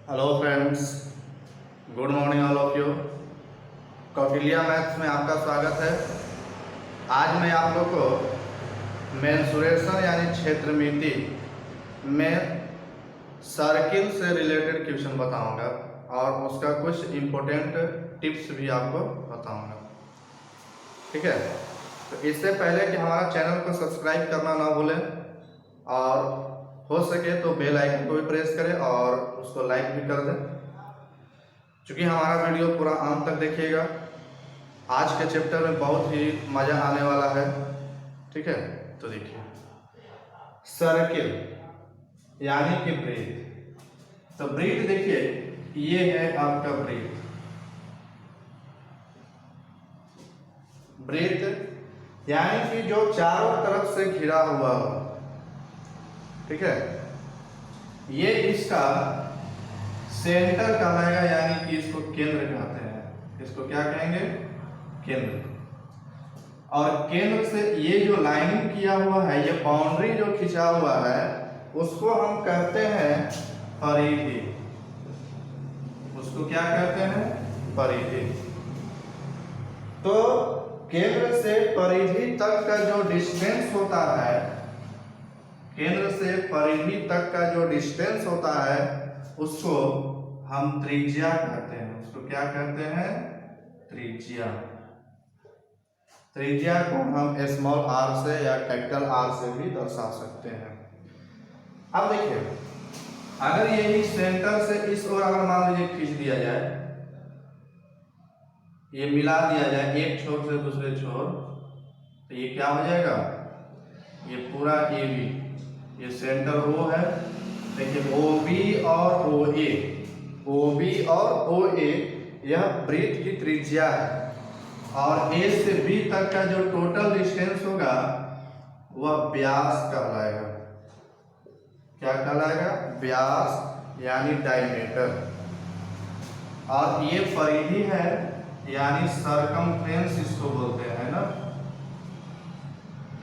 Hello friends, good morning all of you. Kautilya maths में आपका स्वागत है। आज मैं आप लोग को मेंसुरेशन यानी क्षेत्रमिति में सर्किल से रिलेटेड क्वेश्चन बताऊंगा और उसका कुछ इम्पोर्टेंट टिप्स भी आपको बताऊंगा। ठीक है, तो इससे पहले कि हमारा चैनल को सब्सक्राइब करना ना भूलें और हो सके तो बेल आइकन को भी प्रेस करें और उसको लाइक भी कर दें। क्योंकि हमारा वीडियो पूरा अंत तक देखिएगा, आज के चैप्टर में बहुत ही मज़ा आने वाला है। ठीक है, तो देखिए सर्किल यानी कि वृत्त। तो वृत्त देखिए, ये है आपका वृत्त। वृत्त यानी कि जो चारों तरफ से घिरा हुआ हो। ठीक है, ये इसका सेंटर कहलाएगा, यानी कि इसको केंद्र कहते हैं। इसको क्या कहेंगे? केंद्र। और केंद्र से ये जो लाइनिंग किया हुआ है, ये बाउंड्री जो खिंचा हुआ है, उसको हम कहते हैं परिधि। उसको क्या कहते हैं? परिधि। तो केंद्र से परिधि तक का जो डिस्टेंस होता है, केंद्र से परिधि तक का जो डिस्टेंस होता है, उसको हम त्रिज्या कहते हैं। उसको क्या कहते हैं? त्रिज्या। त्रिज्या को हम स्मॉल आर से या कैपिटल आर से भी दर्शा सकते हैं। अब देखिए, अगर यही सेंटर से इस ओर अगर मान लीजिए खींच दिया जाए, ये मिला दिया जाए एक छोर से दूसरे छोर, तो ये क्या हो जाएगा? ये पूरा ए बी, ये सेंटर ओ है। देखिए ओ बी और ओ ए, ओ बी और ओ ए यह वृत्त की त्रिज्या है। और ए से बी तक का जो टोटल डिस्टेंस होगा वह व्यास कहलाएगा। क्या कहलाएगा? व्यास यानी डायमीटर। और ये परिधि है, यानी सरकमफ्रेंस इसको बोलते हैं ना,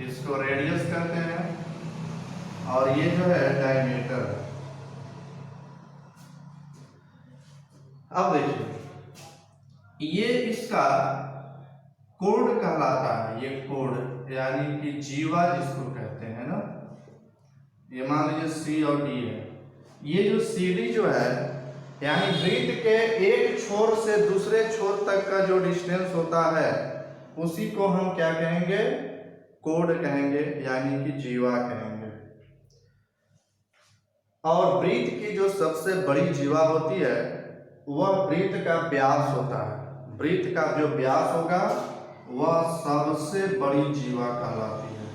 इसको रेडियस कहते हैं। और ये जो है डायमीटर। अब देखिए, ये इसका कोड कहलाता है। ये कोड यानी कि जीवा जिसको कहते हैं ना, ये मान लीजिए सी और डी है। ये जो सी डी जो है, यानी वृत्त के एक छोर से दूसरे छोर तक का जो डिस्टेंस होता है, उसी को हम क्या कहेंगे? कोड कहेंगे, यानी कि जीवा कहेंगे। और वृत्त की जो सबसे बड़ी जीवा होती है, वह वृत्त का व्यास होता है। वृत्त का जो व्यास होगा वह सबसे बड़ी जीवा कहलाती है।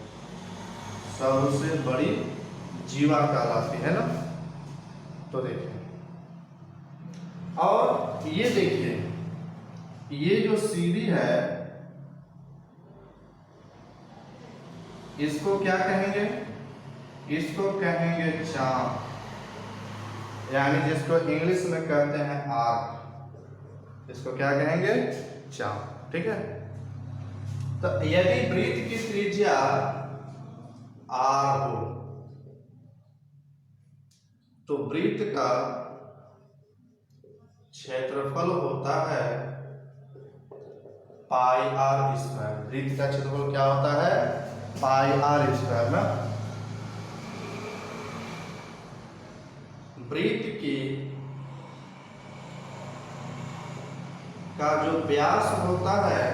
सबसे बड़ी जीवा कहलाती है ना। तो देखिए, और ये देखिए, ये जो सीधी है, इसको क्या कहेंगे? इसको कहेंगे चाप, यानी जिसको इंग्लिश में कहते हैं आर्क। इसको क्या कहेंगे? चाप। ठीक है, तो यदि वृत्त की त्रिज्या आर हो, तो वृत्त का क्षेत्रफल होता है पाई आर स्क्वायर। वृत्त का क्षेत्रफल क्या होता है? पाई आर स्क्वायर ना। वृत्त की का जो व्यास होता है,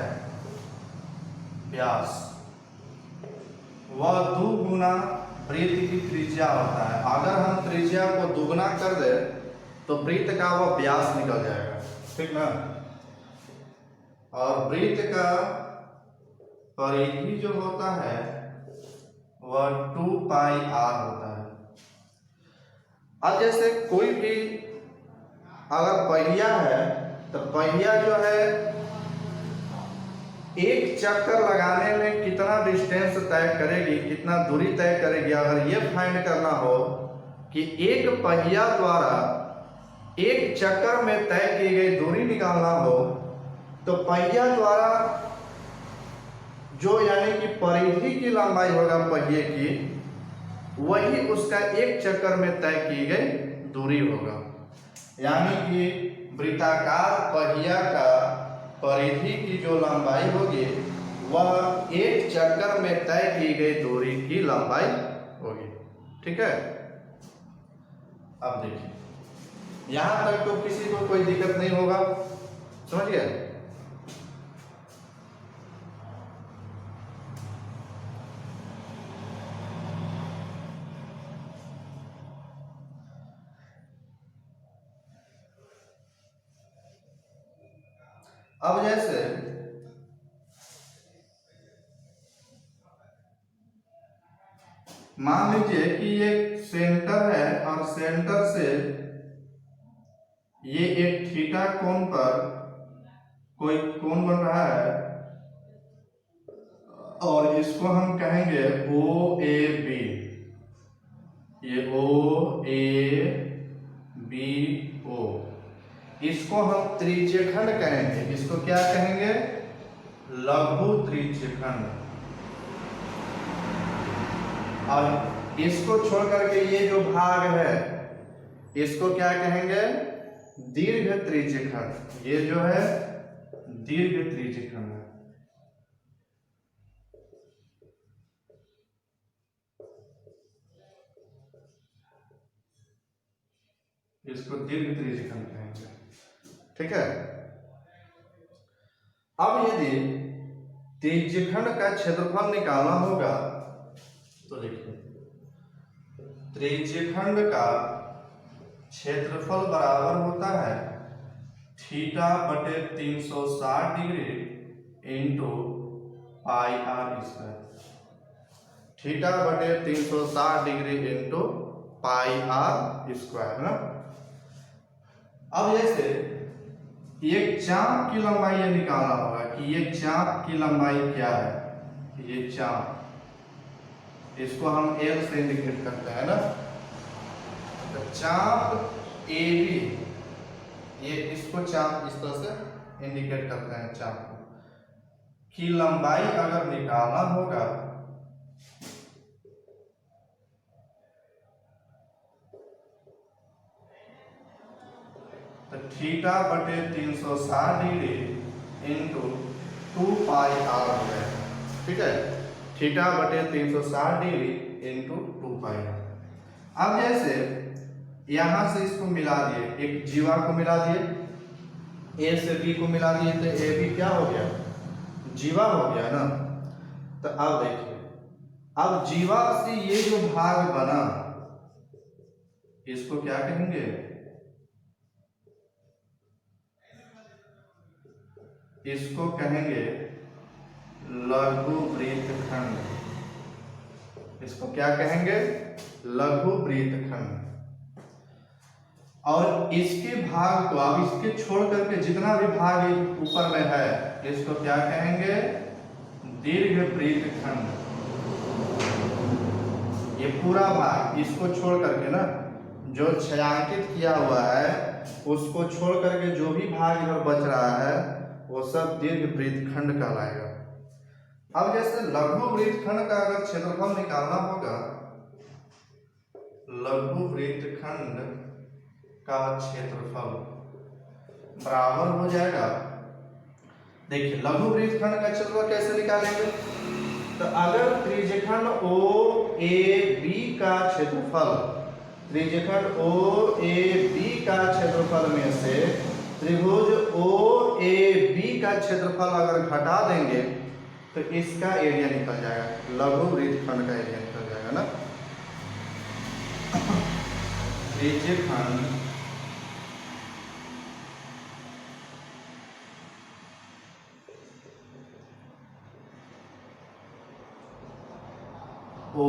व्यास, वह 2 गुना वृत्त की त्रिज्या होता है। अगर हम त्रिज्या को दुगना कर दे तो वृत्त का वह व्यास निकल जाएगा। ठीक ना। और वृत्त का परिधि जो होता है वह 2 पाई आर होता है। अब जैसे कोई भी अगर पहिया है, तो पहिया जो है एक चक्कर लगाने में कितना डिस्टेंस तय करेगी, कितना दूरी तय करेगी। अगर ये फाइंड करना हो कि एक पहिया द्वारा एक चक्कर में तय की गई दूरी निकालना हो, तो पहिया द्वारा जो यानी कि परिधि की लंबाई होगा पहिए की, वही उसका एक चक्कर में तय की गई दूरी होगा। यानी कि वृत्ताकार पहिया का परिधि की जो लंबाई होगी वह एक चक्कर में तय की गई दूरी की लंबाई होगी। ठीक है, अब देखिए यहां तक तो किसी को कोई दिक्कत नहीं होगा, समझ गए। अब जैसे मान लीजिए कि ये सेंटर है और सेंटर से ये एक थीटा कोण पर कोई कोण बन रहा है और इसको हम कहेंगे ओ ए बी। ये ओ ए बी ओ, इसको हम त्रिज्यखंड कहेंगे। इसको क्या कहेंगे? लघु त्रिज्यखंड। और इसको छोड़ करके ये जो भाग है इसको क्या कहेंगे? दीर्घ त्रिज्यखंड। ये जो है दीर्घ त्रिज्यखंड है। इसको दीर्घ त्रिज्यखंड कहेंगे। ठीक है, अब यदि त्रिज्यखंड का क्षेत्रफल निकालना होगा तो देखिए त्रिज्यखंड का क्षेत्रफल बराबर होता है थीटा बटे 360 degree into pi r square. Theta बटे 360 degree into pi r square ना। अब जैसे एक चाप की लंबाई ये निकालना होगा कि ये चाप की लंबाई क्या है। ये चाप, इसको हम एल से इंडिकेट करते हैं ना। तो चाप ए बी, ये इसको चाप इस तरह से इंडिकेट करते हैं चाप को की लंबाई अगर निकालना होगा तो थीटा बटे 360 डिग्री इंटू 2 पाई आर हो गया। ठीक है, थीटा बटे 360 डिग्री इंटू 2 पाई आर। अब जैसे यहां से इसको मिला दिए, एक जीवा को मिला दिए, ए से बी को मिला दिए तो ए बी क्या हो गया? जीवा हो गया ना। तो अब देखिए, अब जीवा से ये जो भाग बना इसको क्या कहेंगे? इसको कहेंगे लघु वृत्तखंड। इसको क्या कहेंगे? लघु वृत्तखंड। और इसके भाग को, अब इसके छोड़ करके जितना भी भाग ऊपर में है इसको क्या कहेंगे? दीर्घ वृत्तखंड। ये पूरा भाग इसको छोड़ करके ना, जो छायांकित किया हुआ है उसको छोड़ करके जो भी भाग इधर बच रहा है वो सब दीर्घ वृत्तखंड कहलाएगा। अब जैसे लघु वृत्तखंड का अगर क्षेत्रफल निकालना होगा, लघु वृत्तखंड का क्षेत्रफल बराबर हो जाएगा। देखिए लघु वृत्तखंड का क्षेत्रफल कैसे निकालेंगे? तो अगर त्रिज्यखंड ओ ए बी का क्षेत्रफल, त्रिज्यखंड ओ ए बी का क्षेत्रफल में से त्रिभुज ओ ए बी का क्षेत्रफल अगर घटा देंगे तो इसका एरिया निकल जाएगा, लघु वृत्तखंड का एरिया निकल जाएगा ना। त्रिज्यखंड ओ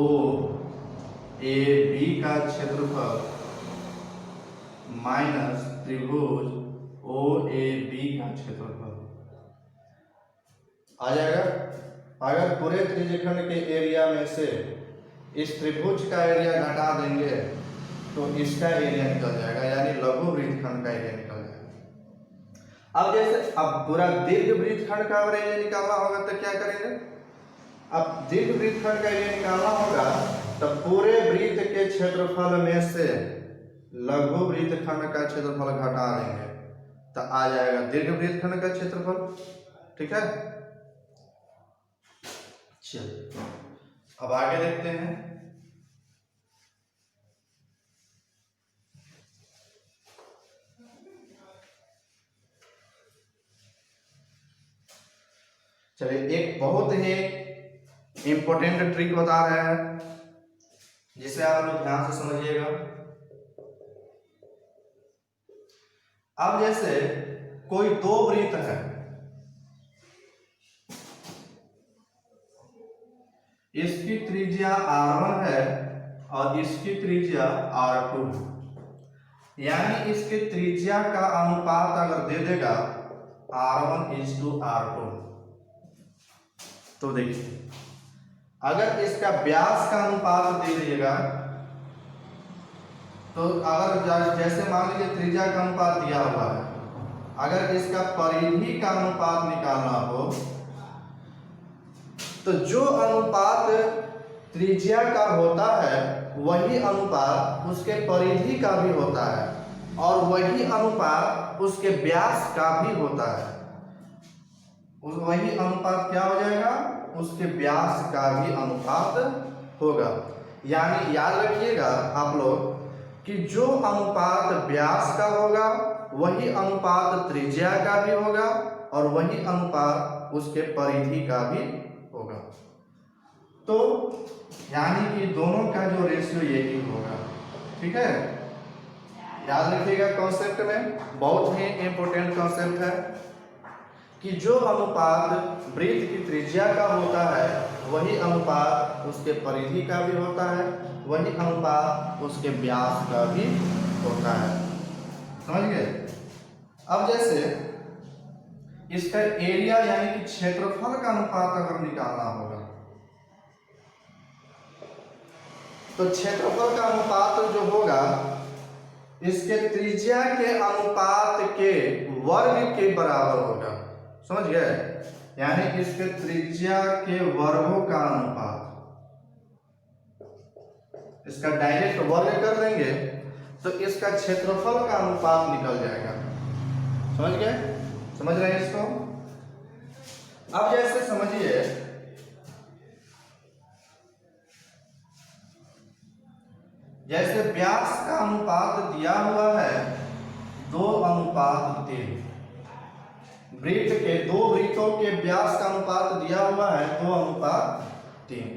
ए बी का क्षेत्रफल माइनस त्रिभुज ओ ए बी का क्षेत्रफल आ जाएगा। अगर पूरे त्रिज्यखंड के एरिया में से इस त्रिभुज का एरिया घटा देंगे तो इसका एरिया निकल जाएगा, यानी लघु वृत्तखंड का एरिया निकल जाएगा। अब जैसे अब पूरा दीर्घ वृत्तखंड का एरिया निकालना होगा तो क्या करेंगे? अब दीर्घ वृत्तखंड का एरिया निकालना होगा तो पूरे वृत्त के क्षेत्रफल में से लघु वृत्तखंड का क्षेत्रफल घटा देंगे तो आ जाएगा दीर्घ वृत्तखंड का क्षेत्रफल। ठीक है, चलिए अब आगे देखते हैं। चलिए एक बहुत ही इंपॉर्टेंट ट्रिक बता रहे हैं जिसे आप लोग ध्यान से समझिएगा। अब जैसे कोई दो वृत्त है, इसकी त्रिज्या r1 है और इसकी त्रिज्या r2 है, यानी इसके त्रिज्या का अनुपात अगर दे देगा r1:r2, तो देखिए अगर इसका व्यास का अनुपात दे दिएगा तो अगर जैसे मान लीजिए त्रिज्या का अनुपात दिया हुआ है, अगर इसका परिधि का अनुपात निकालना हो तो जो अनुपात त्रिज्या का होता है वही अनुपात उसके परिधि का भी होता है और वही अनुपात उसके व्यास का भी होता है। वही अनुपात क्या हो जाएगा, उसके व्यास का भी अनुपात होगा। यानी याद रखिएगा आप लोग कि जो अनुपात व्यास का होगा वही अनुपात त्रिज्या का भी होगा और वही अनुपात उसके परिधि का भी होगा। तो यानी कि दोनों का जो रेशियो यही होगा। ठीक है, याद रखिएगा कॉन्सेप्ट में, बहुत ही इंपॉर्टेंट कॉन्सेप्ट है कि जो अनुपात वृत्त की त्रिज्या का होता है वही अनुपात उसके परिधि का भी होता है, वही अनुपात उसके व्यास का भी होता है। समझ गए। अब जैसे इसका एरिया यानी कि क्षेत्रफल का अनुपात अगर निकालना होगा तो क्षेत्रफल का अनुपात जो होगा इसके त्रिज्या के अनुपात के वर्ग के बराबर होगा। समझ गए, यानी इसके त्रिज्या के वर्गों का अनुपात, इसका डायरेक्ट वर्ग कर देंगे तो इसका क्षेत्रफल का अनुपात निकल जाएगा। समझ गए, समझ रहे हैं इसको। अब जैसे समझिए जैसे व्यास का अनुपात दिया हुआ है 2:3, वृत्त के दो वृत्तों के व्यास का अनुपात दिया हुआ है 2:3,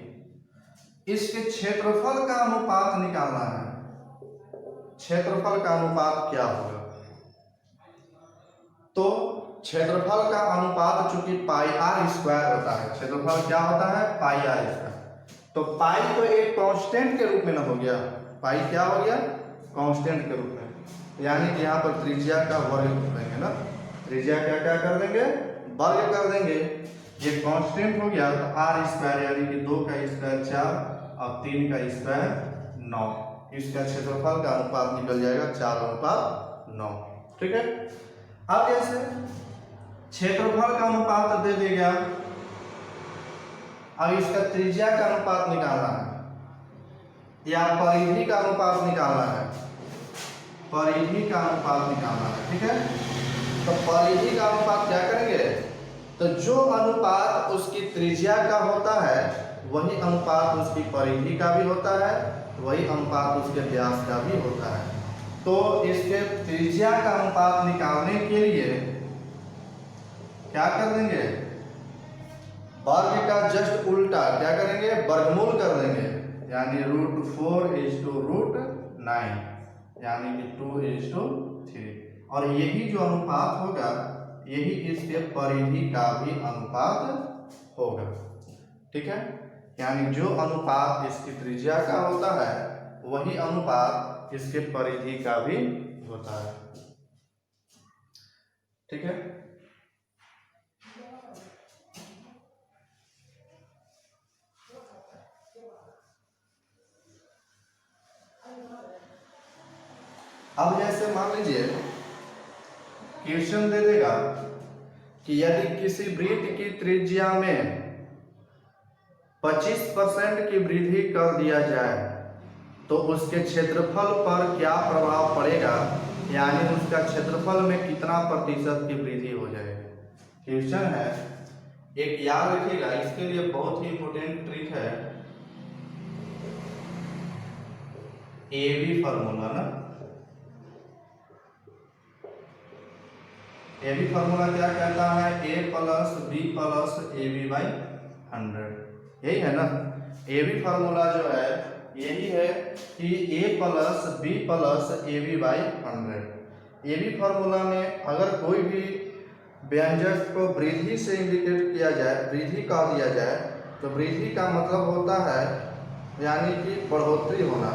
इसके क्षेत्रफल का अनुपात निकालना है। क्षेत्रफल का अनुपात क्या होगा, तो क्षेत्रफल का अनुपात चूंकि πr² होता है, क्षेत्रफल क्या होता है πr², तो पाई तो एक कांस्टेंट के रूप में ना हो गया, पाई क्या हो गया कांस्टेंट के रूप में, यानी कि यहाँ पर त्रिज्या का वर्ग कर देंगे ना, त्रिज्या क्या कर देंगे वर्ग कर देंगे, ये कांस्टेंट हो गया तो r² यानी कि 2 का स्क्वायर 4 और 3 का स्क्वायर 9, इसका क्षेत्रफल का अनुपात निकल जाएगा 4:9। ठीक है, अब जैसे क्षेत्रफल का अनुपात दे देगा, अब इसका त्रिज्या का अनुपात निकालना है या परिधि का अनुपात निकालना है, परिधि का अनुपात निकालना है। ठीक है, तो परिधि का अनुपात क्या करेंगे, तो जो अनुपात उसकी त्रिज्या का होता है वही अनुपात उसकी परिधि का भी होता है, वही अनुपात उसके व्यास का भी होता है। तो इसके त्रिज्या का अनुपात निकालने के लिए क्या कर देंगे, वर्ग का जस्ट उल्टा क्या करेंगे, वर्गमूल कर देंगे, यानी √4:9 यानी कि 2:3, और यही जो अनुपात होगा यही इसके परिधि का भी अनुपात होगा। ठीक है, यानी जो अनुपात इसकी त्रिज्या का होता है वही अनुपात इसके परिधि का भी होता है। ठीक है, अब जैसे मान लीजिए क्वेश्चन दे देगा कि यदि किसी वृत्त की त्रिज्या में 25% की वृद्धि कर दिया जाए तो उसके क्षेत्रफल पर क्या प्रभाव पड़ेगा, यानी उसका क्षेत्रफल में कितना प्रतिशत की वृद्धि हो जाएगी। क्वेश्चन है, एक याद रखिएगा, इसके लिए बहुत ही इंपॉर्टेंट ट्रिक है एबी फार्मूला ना। एबी फार्मूला क्या कहता है, A plus B plus A B by 100, यही है ना। एबी फार्मूला जो है यही है कि A plus B plus A B by 100। AB formula में अगर कोई भी व्यंजक को वृद्धि से इंडिकेट किया जाए, वृद्धि कह दिया जाए, तो वृद्धि का मतलब होता है यानी कि बढ़ोतरी होना,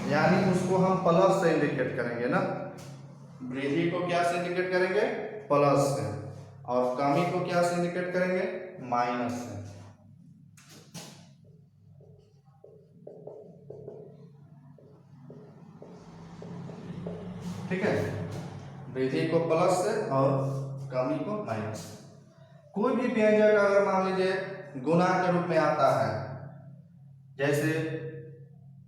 यानी उसको हम प्लस से इंडिकेट करेंगे ना। वृद्धि को क्या से इंडिकेट करेंगे, प्लस से, और कमी को क्या से इंडिकेट करेंगे, माइनस से। ठीक है, वृद्धि को प्लस से और कमी को माइनस से। कोई भी व्यंजक अगर मान लीजिए गुणा के रूप में आता है, जैसे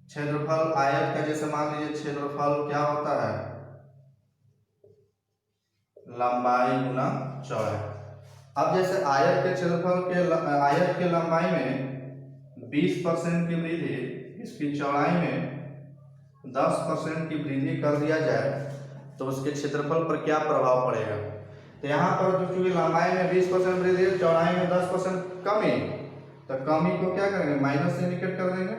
क्षेत्रफल आयत का, जैसे मान लीजिए क्षेत्रफल क्या होता है, लंबाई गुना चौड़ाई। अब जैसे आयत के क्षेत्रफल के आयत के लंबाई में 20% की वृद्धि, इसकी चौड़ाई में 10% की वृद्धि कर दिया जाए तो उसके क्षेत्रफल पर क्या प्रभाव पड़ेगा। तो यहाँ पर जो चूंकि लंबाई में 20% वृद्धि, चौड़ाई में 10% कमी, तो कमी को क्या करेंगे, माइनस से इंडिकेट कर देंगे।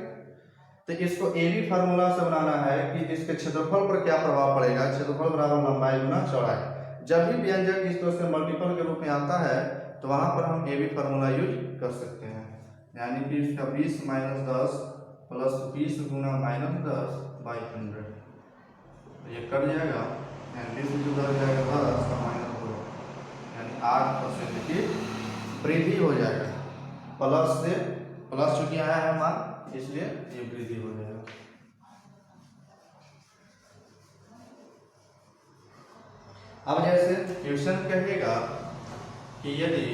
तो इसको एबी फार्मूला से बनाना है कि इसके क्षेत्रफल पर क्या प्रभाव पड़ेगा, क्षेत्रफल बराबर लंबाई गुना चौड़ाई। जब भी व्यंजक इस तरह से मल्टीपल के रूप में आता है तो वहां पर हम एबी फार्मूला यूज कर सकते हैं, यानी कि इसका 20 minus 10 plus 20 Guna minus 10 by 100, तो ये कट जाएगा, यानी 20 उधर जाएगा 10 का माइनस 2, यानी 8% की वृद्धि हो जाएगा। प्लस से प्लस चूंकि आया है मान, इसलिए ये वृद्धि हो जाएगा। अब जैसे क्वेश्चन कहेगा कि यदि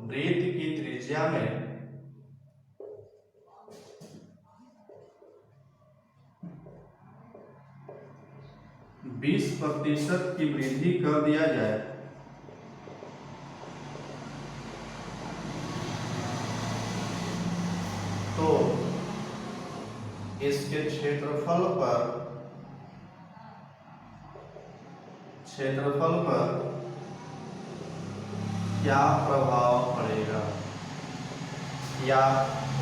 वृत्त की त्रिज्या में बीस प्रतिशत की वृद्धि कर दिया जाए तो इसके क्षेत्रफल पर क्या प्रभाव पड़ेगा, या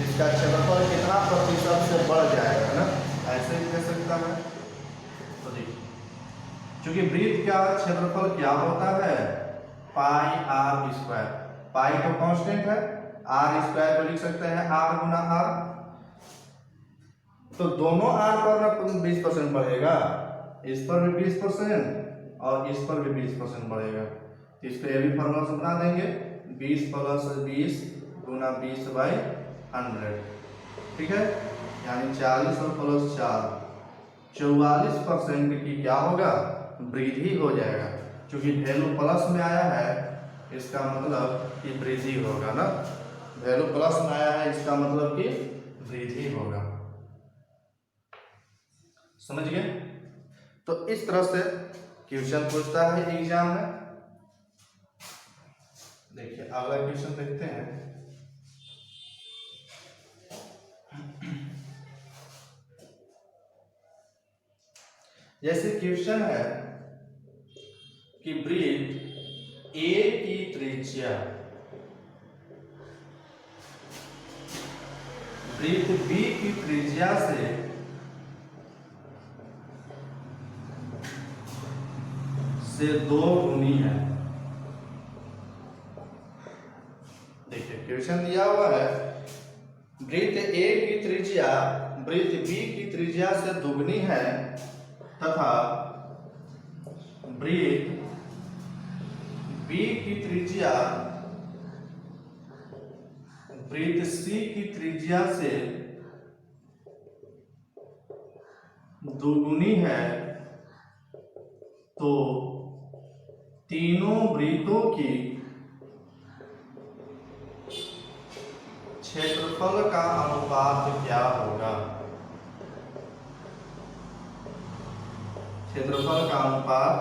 इसका क्षेत्रफल कितना प्रतिशत से बढ़ जाएगा ना, ऐसे भी कह सकता है। तो देखिए, चूंकि वृत्त का क्षेत्रफल क्या होता है, पाई आर स्क्वायर, पाई तो कांस्टेंट है, आर स्क्वायर को लिख सकते हैं आर गुना आर, तो दोनों आर पर ना 20% बढ़ेगा, इस पर भी 20% और इस पर भी 20% बढ़ेगा। तो इसको एबी फार्मूला से बना देंगे, 20 प्लस 20 गुना 20 बाई 100, ठीक है, यानी 40 और प्लस 4 44% की क्या होगा, वृद्धि हो जाएगा। क्योंकि वैल्यू प्लस में आया है, इसका मतलब कि वृद्धि होगा ना, वैल्यू प्लस में आया है, इसका मतलब कि वृद्धि होगा। समझ गए। तो इस तरह से क्वेश्चन पूछता है एग्जाम में। देखिए अगला क्वेश्चन देखते हैं। जैसे क्वेश्चन है कि वृत्त ए की त्रिज्या वृत्त बी की त्रिज्या से 2 गुनी है। देखिए क्वेश्चन दिया हुआ है, वृत्त ए की त्रिज्या वृत्त बी की त्रिज्या से दुगनी है तथा वृत्त बी की त्रिज्या वृत्त सी की त्रिज्या से दुगुनी है, तो तीनों वृत्तों की क्षेत्रफल का अनुपात क्या होगा? क्षेत्रफल का अनुपात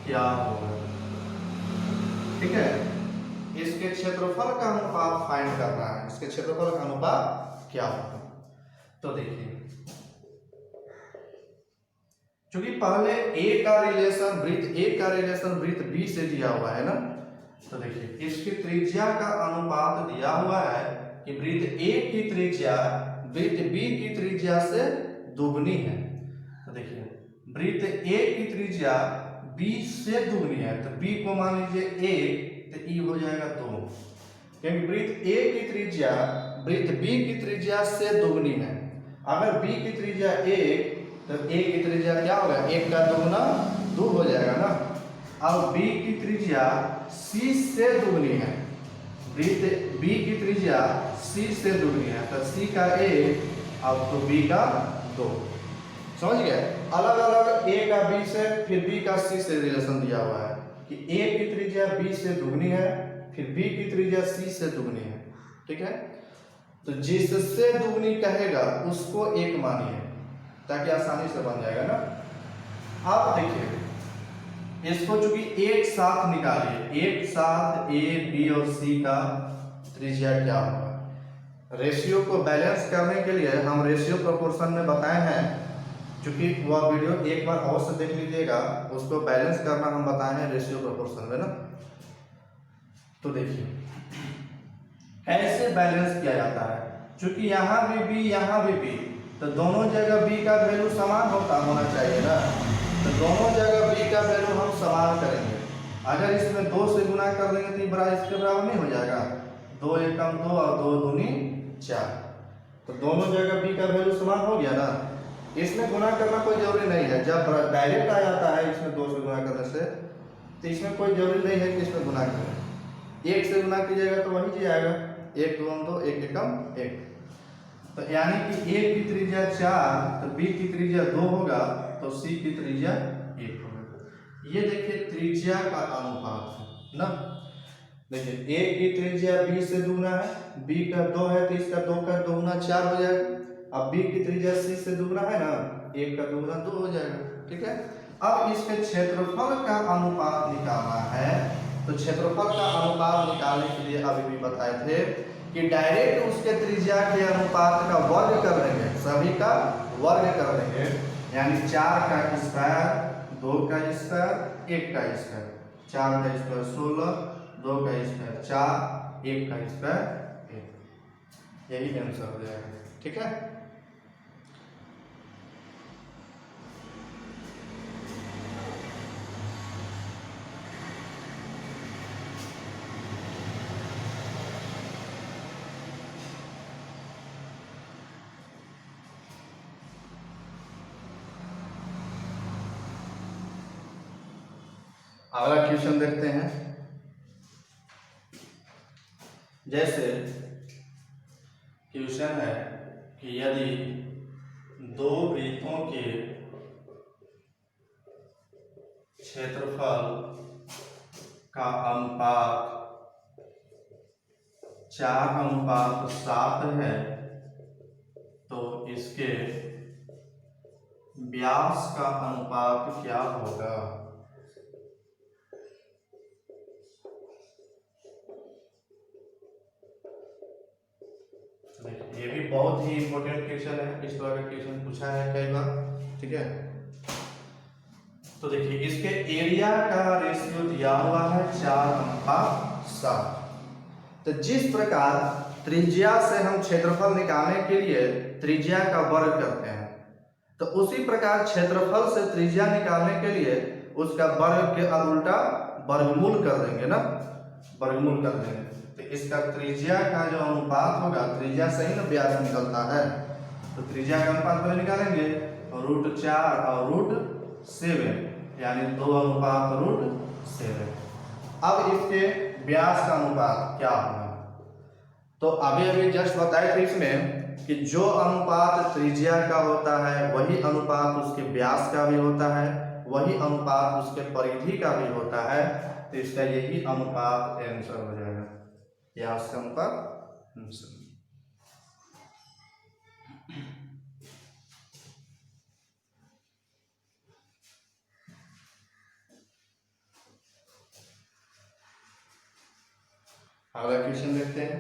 क्या होगा? ठीक है, इसके क्षेत्रफल का अनुपात फाइंड करना है। इसके क्षेत्रफल का अनुपात क्या होगा? तो देखिए, क्योंकि पहले ए का रिलेशन वृत्त ए का रिलेशन वृत्त बी से दिया हुआ है ना, तो देखिए इसकी त्रिज्या का अनुपात दिया हुआ है कि वृत्त ए की त्रिज्या वृत्त बी की त्रिज्या से दुगनी है। तो देखिए वृत्त ए की त्रिज्या बी से दुगनी है, तो बी को मान लीजिए 1, तो ई हो जाएगा 2, क्योंकि वृत्त ए की त्रिज्या वृत्त बी की त्रिज्या से दुगनी है। अगर बी की त्रिज्या 1, तो ए की त्रिज्या क्या होगा? 1 का दुगना 2 हो जाएगा ना। अब बी की त्रिज्या सी से दुगनी है, वृत्त बी की त्रिज्या सी से दुगनी है, तो सी का 1 अब तो बी का 2। समझ गए? अलग अलग ए का बी से फिर बी का सी से रिलेशन दिया हुआ है कि ए की त्रिज्या बी से दुगनी है, फिर बी की त्रिज्या सी से दुगनी है। ठीक है, तो जिससे दुगनी कहेगा उसको 1 मानिए, ताकि आसानी से बन जाएगा ना। आप देखिए इसको चूंकि एक साथ निकालिए, एक साथ ए बी और सी का त्रिज्या क्या होगा। रेशियो को बैलेंस करने के लिए हम रेशियो प्रोपोर्शन में बताए हैं, चूंकि वह वीडियो एक बार अवश्य देख लीजिएगा, उसको बैलेंस करना हम बताए हैं रेशियो प्रोपोर्शन में ना। तो देखिए कैसे बैलेंस किया जाता है, चूंकि यहाँ भी बी यहाँ भी बी, तो दोनों जगह b का वैल्यू समान होना चाहिए ना। तो दोनों जगह b का वैल्यू हम समान करेंगे। अगर इसमें 2 से गुना कर देंगे तो ये इसके बराबर नहीं हो जाएगा? 2 एकम 2 और 2 दूनी 4, तो दोनों जगह b का वैल्यू समान हो गया ना। इसमें गुना करना कोई जरूरी नहीं है, जब डायरेक्ट आ जाता है इसमें 2 से गुना करने से, तो इसमें कोई जरूरी नहीं है कि इसमें गुना करें। 1 से गुना कीजिएगा तो वही चीज आएगा, 1 2 2 1 एकम 1। तो यानी कि ए की त्रिज्या 4, तो बी की त्रिज्या 2 होगा, तो सी की त्रिज्या 1 होगा। ये देखिए त्रिज्या का अनुपात है ना। देखिए ए की त्रिज्या बी से दुगना है, बी का 2 है, तो इसका 2 का दुगना 4 हो जाएगा। अब बी की त्रिज्या सी से दुगना है ना, 1 का दुगना 2 हो जाएगा। ठीक है, अब इसके क्षेत्रफल का अनुपात निकालना है। तो क्षेत्रफल का अनुपात निकालने के लिए अभी भी बताए थे कि डायरेक्ट उसके त्रिज्या के अनुपात का वर्ग कर देंगे, सभी का वर्ग कर देंगे, यानी 4 का स्क्वायर, 2 का स्क्वायर, 1 का स्क्वायर, 4 का स्क्वायर 16, 2 का स्क्वायर 4, 1 का स्क्वायर 1, यही आंसर हो जाएगा। ठीक है, अगला क्वेश्चन देखते हैं। जैसे क्वेश्चन है कि यदि 2 वृत्तों के क्षेत्रफल का अनुपात 4:7 है, तो इसके व्यास का अनुपात क्या होगा? ये भी बहुत ही इंपॉर्टेंट क्वेश्चन है, इस तरह का क्वेश्चन पूछा है कई बार। ठीक है, तो देखिए इसके एरिया का रेशियो दिया हुआ है 4:7। तो जिस प्रकार त्रिज्या से हम क्षेत्रफल निकालने के लिए त्रिज्या का वर्ग करते हैं, तो उसी प्रकार क्षेत्रफल से त्रिज्या निकालने के लिए उसका वर्ग के उल्टा वर्गमूल कर देंगे ना, वर्गमूल कर देंगे। तो इसका त्रिज्या का जो अनुपात होगा, त्रिज्या से ही ना व्यास निकलता है, तो त्रिज्या का अनुपात पहले निकालेंगे, √4 और √7, यानी 2:√7। अब इसके व्यास का अनुपात क्या होगा? तो अभी जस्ट बताए थे इसमें कि जो अनुपात त्रिज्या का होता है वही अनुपात उसके व्यास का भी होता है, वही अनुपात उसके परिधि का भी होता है, तो इसका यही अनुपात आंसर हो जाएगा। या उसके ऊपर अगला क्वेश्चन देखते हैं।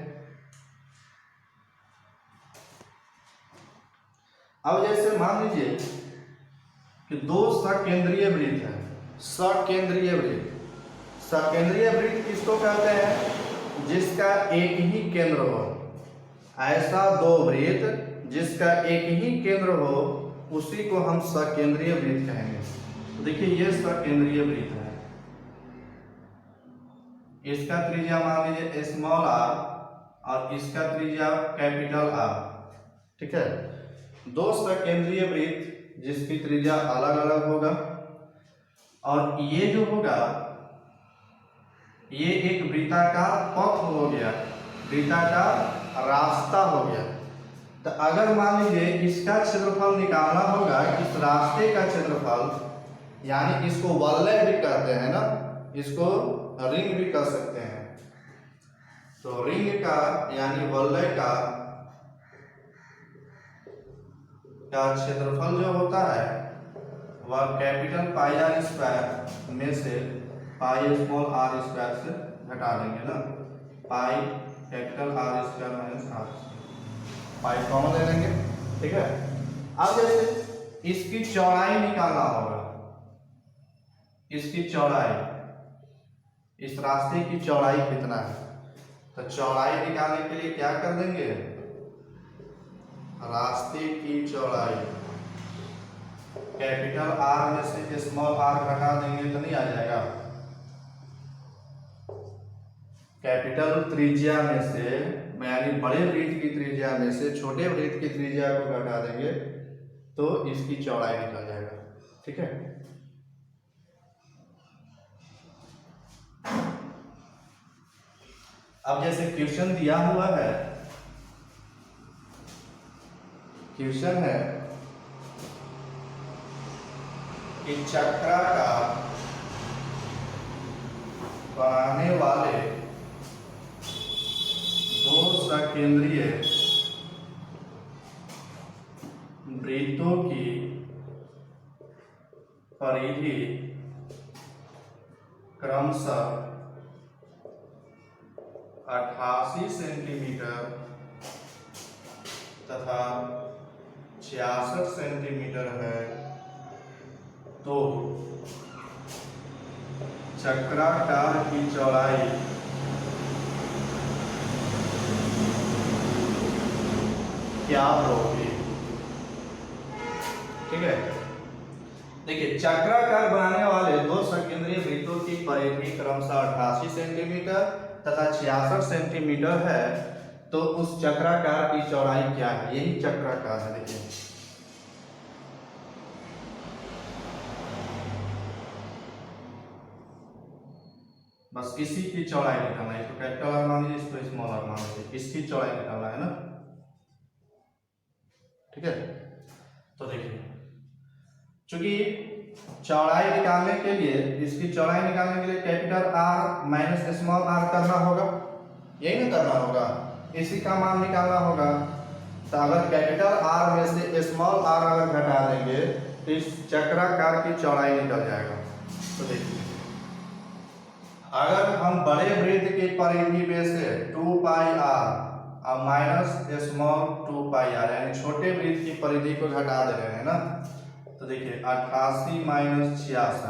अब जैसे मान लीजिए कि दो सकेंद्रीय वृत्त है। सकेंद्रीय वृत्त, सकेंद्रीय वृत्त किसको कहते हैं? जिसका एक ही केंद्र हो। ऐसा दो वृत्त जिसका एक ही केंद्र हो उसी को हम सकेंद्रीय वृत्त कहेंगे। तो देखिए ये सकेंद्रीय वृत्त है, इसका त्रिज्या मान लीजिए स्मॉल आर और इसका त्रिज्या कैपिटल आर। ठीक है, दो सकेंद्रीय वृत्त जिसकी त्रिज्या अलग अलग होगा और ये जो होगा ये एक वृत्ताकार पथ हो गया, वृत्ताकार रास्ता हो गया। तो अगर मान लीजिए इसका क्षेत्रफल निकालना होगा, इस रास्ते का क्षेत्रफल, यानी इसको वलय भी कहते हैं ना, इसको रिंग भी कर सकते हैं। तो रिंग का यानी वलय का क्षेत्रफल जो होता है वह कैपिटल पाई आर स्क्वायर में से पाई स्मॉल आर स्क्वायर से घटा देंगे ना, pi capital r square minus r, pi common ले लेंगे। ठीक है, अब जैसे इसकी चौड़ाई निकालना होगा, इसकी चौड़ाई, इस रास्ते की चौड़ाई कितना है, तो चौड़ाई निकालने के लिए क्या कर देंगे, रास्ते की चौड़ाई कैपिटल आर में से स्मॉल आर घटा देंगे तो नहीं आ जाएगा, कैपिटल त्रिज्या में से यानी बड़े वृत्त की त्रिज्या में से छोटे वृत्त की त्रिज्या को घटा देंगे तो इसकी चौड़ाई निकल जाएगा। ठीक है, अब जैसे क्वेश्चन दिया हुआ है, क्वेश्चन है कि चक्राकार बनाने वाले दो सकेंद्रीय वृत्तों की परिधि क्रमशः 88 सेंटीमीटर तथा 66 सेंटीमीटर है, तो चक्राकार की चौड़ाई क्या होगी। ठीक है, देखिए चक्राकार बनाने वाले दो सकेंद्रीय वृत्तों की परिधि क्रमशः 88 सेंटीमीटर तथा 66 सेंटीमीटर है, तो उस चक्राकार की चौड़ाई क्या है, यही चक्राकार है। देखिए बस इसी की चौड़ाई निकालना है, इसको कैपिटल आर मान लीजिए, इसको स्मॉल आर मान लीजिए, इसकी चौड़ाई निकालना है ना। ठीक है, तो देखिए चूंकि चौड़ाई निकालने के लिए, इसकी चौड़ाई निकालने के लिए capital r minus small r करना होगा, यही ना करना होगा, इसी का मान निकालना होगा। तो अगर कैपिटल आर में से स्मॉल आर अगर घटा देंगे तो इस चक्राकार की चौड़ाई निकल जाएगा। तो देखिए अगर हम बड़े वृत्त की परिधि में से 2 पाई आर और माइनस स्मॉल 2 पाई आर यानी छोटे वृत्त की परिधि को घटा दे रहे हैं ना, तो देखिए 88 माइनस 66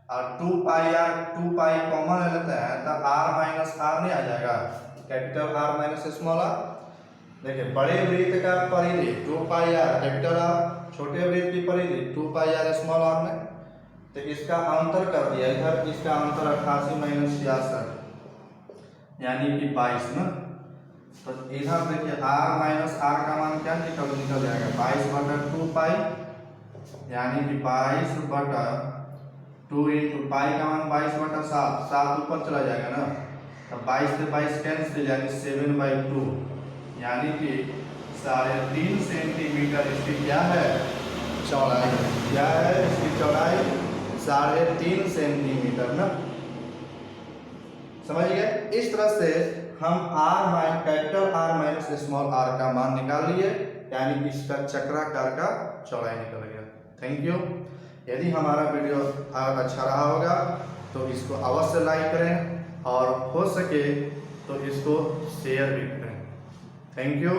और 2 पाई आर, 2 पाई कॉमन ले लेते हैं तो आर माइनस आर नहीं आ जाएगा, capital r minus small r. देखिए बड़े वृत्त का परिधि 2 पाई आर कैपिटल आर, छोटे वृत्त की परिधि 2 पाई आर स्मॉल आर में, तो इसका अंतर कर दिया इधर, इसका अंतर 88 माइनस 66 यानी कि 22 ना। तो इधर देखिए r माइनस आर का मान क्या निकल जाएगा, 22/2 पाई यानी कि 22/2 इंटू पाई का मान 22/7, 7 ऊपर चला जाएगा ना, तो 22 से 22 कैंसिल यानी 7/2 यानी कि 3.5 सेंटीमीटर इसकी क्या है, चौड़ाई। क्या है इसकी चौड़ाई, 3.5 सेंटीमीटर ना। समझ गए, इस तरह से हम capital R minus small r का मान निकाल लिए, यानी इसका चक्राकार का चौड़ाई निकल गया। Thank you. यदि हमारा वीडियो अच्छा रहा होगा तो इसको अवश्य लाइक करें और हो सके तो इसको शेयर भी करें। Thank you.